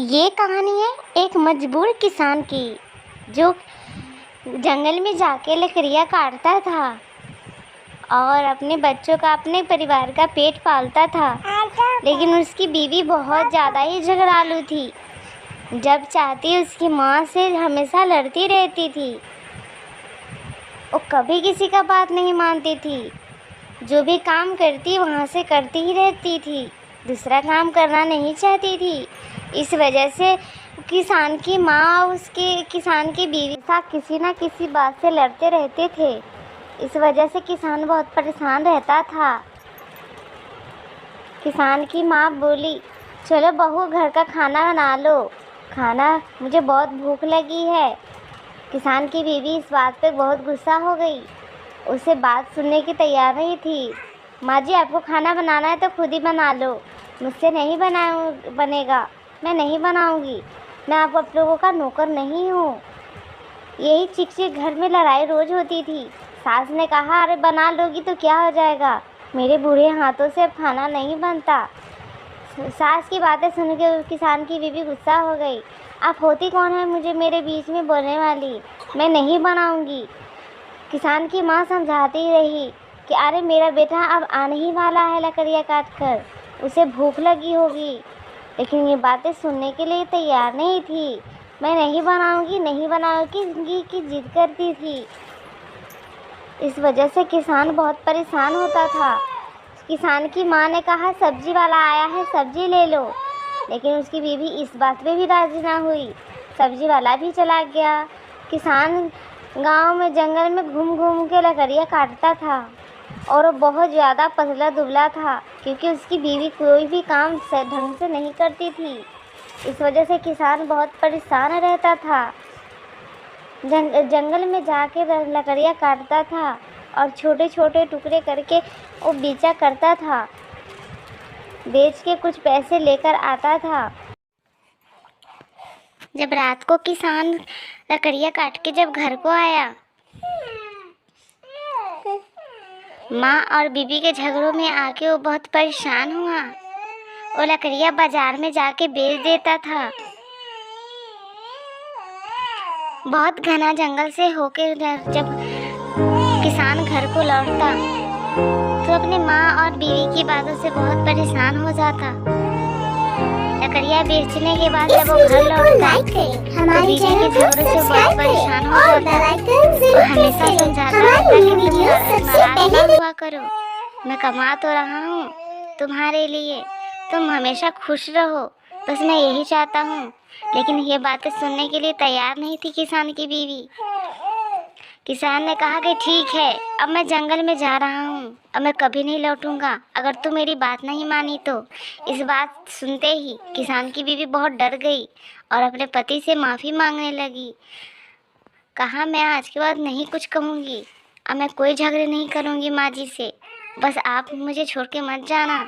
ये कहानी है एक मजबूर किसान की जो जंगल में जाके लकड़ियाँ काटता था और अपने बच्चों का अपने परिवार का पेट पालता था। लेकिन उसकी बीवी बहुत ज़्यादा ही झगड़ालू थी। जब चाहती उसकी माँ से हमेशा लड़ती रहती थी। वो कभी किसी का बात नहीं मानती थी। जो भी काम करती वहाँ से करती ही रहती थी, दूसरा काम करना नहीं चाहती थी। इस वजह से किसान की माँ उसके किसान की बीवी के साथ किसी न किसी बात से लड़ते रहते थे। इस वजह से किसान बहुत परेशान रहता था। किसान की माँ बोली, चलो बहू घर का खाना बना लो, मुझे बहुत भूख लगी है। किसान की बीवी इस बात पे बहुत गुस्सा हो गई। उसे बात सुनने की तैयार नहीं थी। माँ जी, आपको खाना बनाना है तो खुद ही बना लो, मुझसे नहीं बनेगा, मैं नहीं बनाऊंगी, मैं आप लोगों का नौकर नहीं हूँ। यही चिक घर में लड़ाई रोज़ होती थी। सास ने कहा, अरे बना लोगी तो क्या हो जाएगा, मेरे बूढ़े हाथों से अब खाना नहीं बनता। सास की बातें सुन के किसान की बीवी गुस्सा हो गई। आप होती कौन है मुझे मेरे बीच में बोलने वाली, मैं नहीं बनाऊंगी। किसान की माँ समझाती रही कि अरे मेरा बेटा अब आने ही वाला है लकड़ियाँ काट कर, उसे भूख लगी होगी। लेकिन ये बातें सुनने के लिए तैयार नहीं थी। मैं नहीं बनाऊंगी की जिद करती थी। इस वजह से किसान बहुत परेशान होता था। किसान की माँ ने कहा, सब्जी वाला आया है, सब्जी ले लो। लेकिन उसकी बीवी इस बात पे भी राजी ना हुई। सब्जी वाला भी चला गया। किसान गांव में जंगल में घूम घूम के लकड़ियाँ काटता था और वो बहुत ज़्यादा पतला दुबला था, क्योंकि उसकी बीवी कोई भी काम ढंग से नहीं करती थी। इस वजह से किसान बहुत परेशान रहता था। जंगल में जाके लकड़ियाँ काटता था और छोटे छोटे टुकड़े करके वो बेचा करता था। बेच के कुछ पैसे लेकर आता था। जब रात को किसान लकड़ियाँ काट के जब घर को आया, माँ और बीबी के झगड़ों में आके वो बहुत परेशान हुआ। वो लकड़ियाँ बाजार में जाके बेच देता था। बहुत घना जंगल से होके जब किसान घर को लौटता तो अपने माँ और बीवी की बातों से बहुत परेशान हो जाता। लकड़ियाँ बेचने के बाद जब वो घर लौटता तो बीवी के झगड़ों से बहुत परेशान हो जाता और हमेशा समझाता रहता कि तुम नाराज ना हुआ करो, मैं कमा तो रहा हूँ तुम्हारे लिए, तुम हमेशा खुश रहो, बस मैं यही चाहता हूँ। लेकिन ये बातें सुनने के लिए तैयार नहीं थी किसान की बीवी। किसान ने कहा कि ठीक है, अब मैं जंगल में जा रहा हूँ, अब मैं कभी नहीं लौटूंगा अगर तू मेरी बात नहीं मानी तो। इस बात सुनते ही किसान की बीवी बहुत डर गई और अपने पति से माफ़ी मांगने लगी। कहा, मैं आज के बाद नहीं कुछ कहूँगी, अब मैं कोई झगड़े नहीं करूँगी माँ जी से, बस आप मुझे छोड़ के मत जाना।